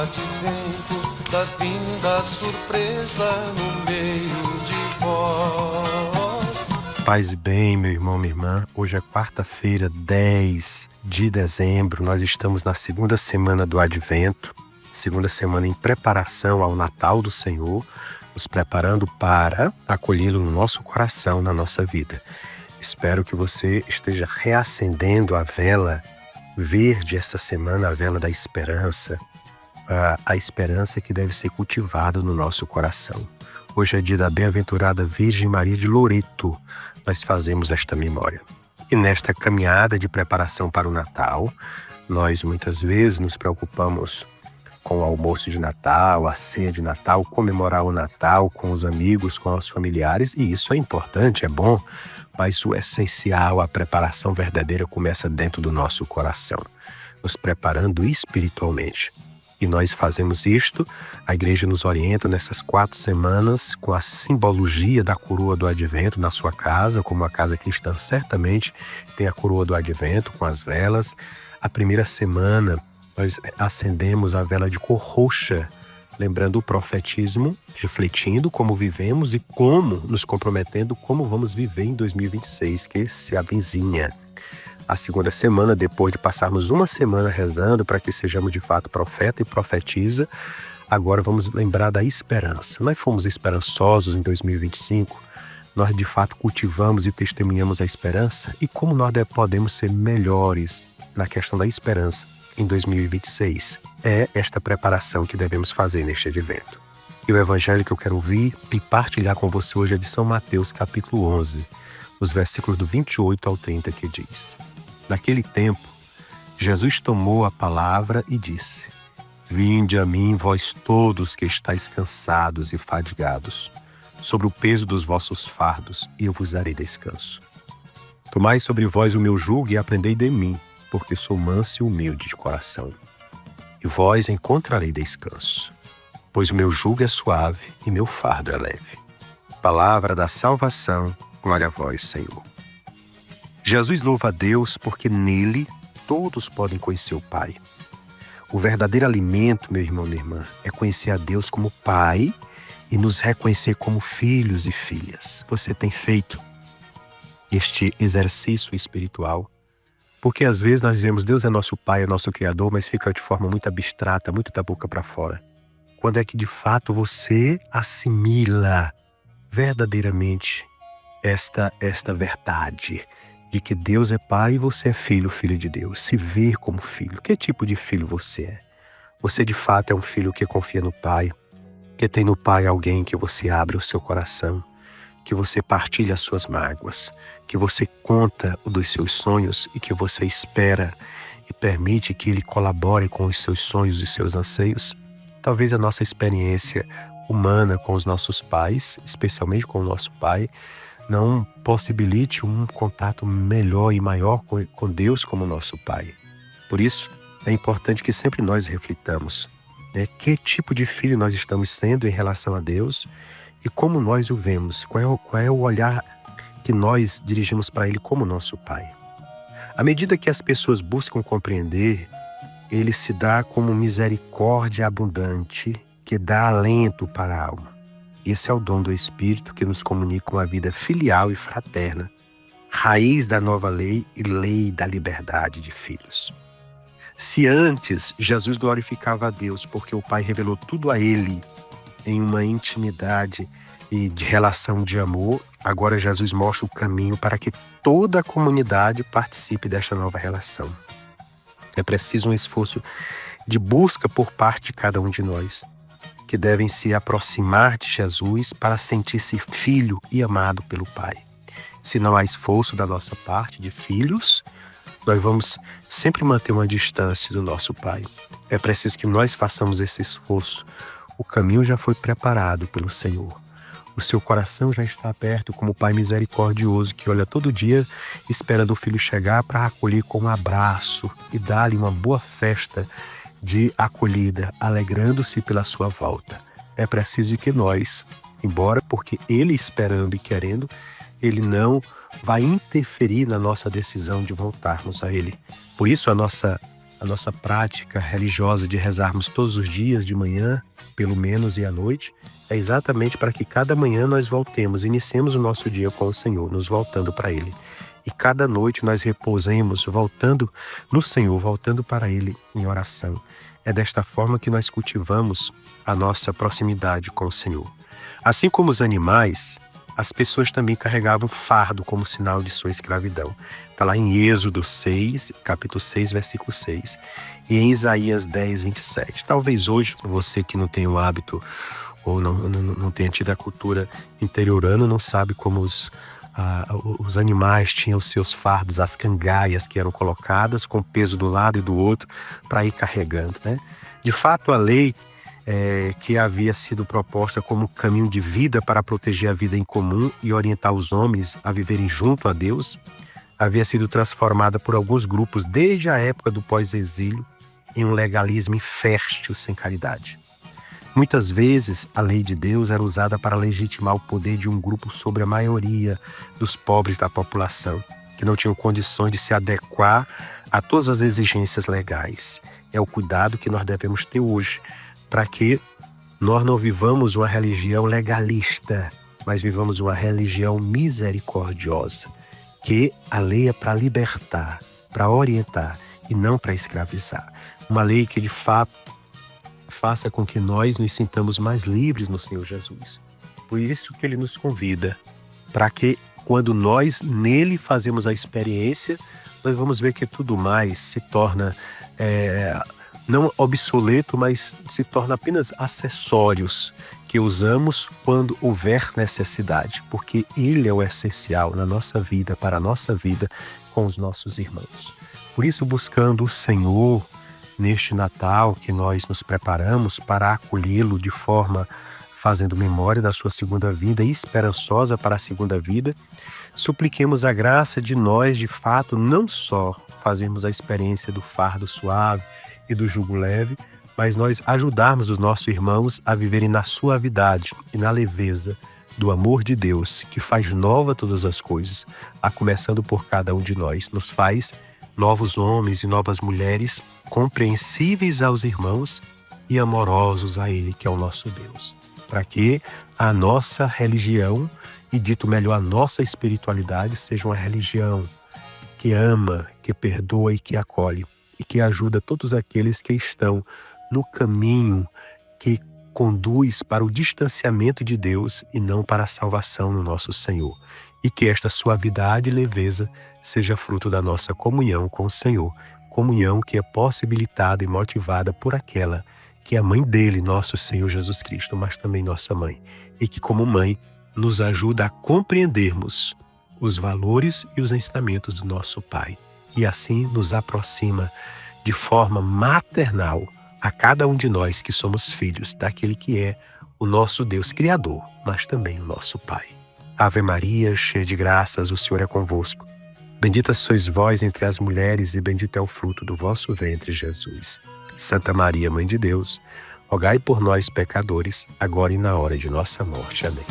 advento da vinda surpresa no meio de vós. Paz e bem, meu irmão, minha irmã. Hoje é quarta-feira, 10 de dezembro. Nós estamos na segunda semana do Advento, segunda semana em preparação ao Natal do Senhor, nos preparando para acolhê-lo no nosso coração, na nossa vida. Espero que você esteja reacendendo a vela verde esta semana, a vela da esperança, a esperança que deve ser cultivada no nosso coração. Hoje é dia da bem-aventurada Virgem Maria de Loreto. Nós fazemos esta memória. E nesta caminhada de preparação para o Natal, nós muitas vezes nos preocupamos com o almoço de Natal, a ceia de Natal, comemorar o Natal com os amigos, com os familiares, e isso é importante, é bom, mas o essencial, a preparação verdadeira começa dentro do nosso coração, nos preparando espiritualmente. E nós fazemos isto, a igreja nos orienta nessas 4 semanas com a simbologia da coroa do Advento na sua casa, como a casa cristã certamente tem a coroa do Advento com as velas. A primeira semana nós acendemos a vela de cor roxa, lembrando o profetismo, refletindo como vivemos e como nos comprometendo, como vamos viver em 2026, que se avizinha. A segunda semana, depois de passarmos uma semana rezando para que sejamos de fato profeta e profetiza, agora vamos lembrar da esperança. Nós fomos esperançosos em 2025, nós de fato cultivamos e testemunhamos a esperança, e como nós podemos ser melhores na questão da esperança em 2026. É esta preparação que devemos fazer neste advento. E o evangelho que eu quero ouvir e partilhar com você hoje é de São Mateus, capítulo 11, os versículos do 28 ao 30, que diz: Naquele tempo, Jesus tomou a palavra e disse: Vinde a mim, vós todos que estáis cansados e fadigados, sobre o peso dos vossos fardos, e eu vos darei descanso. Tomai sobre vós o meu jugo e aprendei de mim, porque sou manso e humilde de coração. E vós encontrarei descanso, pois o meu jugo é suave e meu fardo é leve. Palavra da salvação, glória a vós, Senhor. Jesus louva a Deus porque nele todos podem conhecer o Pai. O verdadeiro alimento, meu irmão, minha irmã, é conhecer a Deus como Pai e nos reconhecer como filhos e filhas. Você tem feito este exercício espiritual? Porque às vezes nós dizemos Deus é nosso Pai, é nosso Criador, mas fica de forma muito abstrata, muito da boca para fora. Quando é que de fato você assimila verdadeiramente esta verdade de que Deus é Pai e você é filho, filho de Deus, se ver como filho? Que tipo de filho você é? Você de fato é um filho que confia no Pai, que tem no Pai alguém que você abre o seu coração, que você partilha as suas mágoas, que você conta dos seus sonhos e que você espera e permite que Ele colabore com os seus sonhos e seus anseios? Talvez a nossa experiência humana com os nossos pais, especialmente com o nosso Pai, não possibilite um contato melhor e maior com Deus como nosso Pai. Por isso, é importante que sempre nós reflitamos, que tipo de filho nós estamos sendo em relação a Deus e como nós o vemos, qual é o olhar que nós dirigimos para Ele como nosso Pai. À medida que as pessoas buscam compreender, Ele se dá como misericórdia abundante que dá alento para a alma. Esse é o dom do Espírito que nos comunica uma vida filial e fraterna, raiz da nova lei e lei da liberdade de filhos. Se antes Jesus glorificava a Deus porque o Pai revelou tudo a Ele em uma intimidade e de relação de amor, agora Jesus mostra o caminho para que toda a comunidade participe desta nova relação. É preciso um esforço de busca por parte de cada um de nós, que devem se aproximar de Jesus para sentir-se filho e amado pelo Pai. Se não há esforço da nossa parte de filhos, nós vamos sempre manter uma distância do nosso Pai. É preciso que nós façamos esse esforço. O caminho já foi preparado pelo Senhor. O seu coração já está aberto como Pai misericordioso que olha todo dia esperando o filho chegar para acolher com um abraço e dar-lhe uma boa festa de acolhida, alegrando-se pela sua volta. É preciso que nós, embora porque Ele esperando e querendo, Ele vai interferir na nossa decisão de voltarmos a Ele. Por isso a nossa a nossa prática religiosa de rezarmos todos os dias de manhã, pelo menos, e à noite, é exatamente para que cada manhã nós iniciemos o nosso dia com o Senhor, nos voltando para Ele. E cada noite nós repousemos, voltando no Senhor, voltando para Ele em oração. É desta forma que nós cultivamos a nossa proximidade com o Senhor. Assim como os animais, as pessoas também carregavam fardo como sinal de sua escravidão. Está lá em Êxodo 6, capítulo 6, versículo 6. E em Isaías 10, 27. Talvez hoje, você que não tem o hábito ou não tenha tido a cultura interiorana, não sabe como os animais tinham os seus fardos, as cangaias que eram colocadas com peso do lado e do outro para ir carregando, né? De fato, a lei que havia sido proposta como caminho de vida para proteger a vida em comum e orientar os homens a viverem junto a Deus, havia sido transformada por alguns grupos desde a época do pós-exílio em um legalismo infértil sem caridade. Muitas vezes, a lei de Deus era usada para legitimar o poder de um grupo sobre a maioria dos pobres da população, que não tinham condições de se adequar a todas as exigências legais. É o cuidado que nós devemos ter hoje, para que nós não vivamos uma religião legalista, mas vivamos uma religião misericordiosa, que a lei é para libertar, para orientar e não para escravizar. Uma lei que, de fato, faça com que nós nos sintamos mais livres no Senhor Jesus. Por isso que Ele nos convida, para que quando nós nele fazemos a experiência, nós vamos ver que tudo mais se torna não obsoleto, mas se torna apenas acessórios que usamos quando houver necessidade, porque Ele é o essencial na nossa vida, para a nossa vida com os nossos irmãos. Por isso, buscando o Senhor neste Natal, que nós nos preparamos para acolhê-lo de forma fazendo memória da sua segunda vinda e esperançosa para a segunda vida, supliquemos a graça de nós, de fato, não só fazermos a experiência do fardo suave e do jugo leve, mas nós ajudarmos os nossos irmãos a viverem na suavidade e na leveza do amor de Deus, que faz nova todas as coisas, a começando por cada um de nós, nos faz novos homens e novas mulheres, compreensíveis aos irmãos e amorosos a Ele, que é o nosso Deus. Para que a nossa religião, e dito melhor, a nossa espiritualidade, seja uma religião que ama, que perdoa e que acolhe, e que ajuda todos aqueles que estão no caminho que conduz para o distanciamento de Deus e não para a salvação no nosso Senhor. E que esta suavidade e leveza seja fruto da nossa comunhão com o Senhor, comunhão que é possibilitada e motivada por aquela que é a mãe dele, nosso Senhor Jesus Cristo, mas também nossa mãe, e que como mãe nos ajuda a compreendermos os valores e os ensinamentos do nosso Pai, e assim nos aproxima de forma maternal a cada um de nós que somos filhos daquele que é o nosso Deus Criador, mas também o nosso Pai. Ave Maria, cheia de graças, o Senhor é convosco. Bendita sois vós entre as mulheres e bendito é o fruto do vosso ventre, Jesus. Santa Maria, Mãe de Deus, rogai por nós, pecadores, agora e na hora de nossa morte. Amém.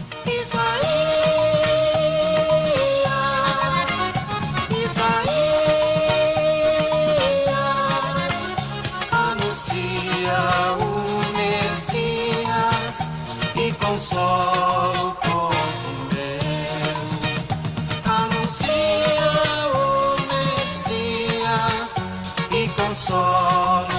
Anuncia o Messias e consola o povo meu. Anuncia o Messias e consola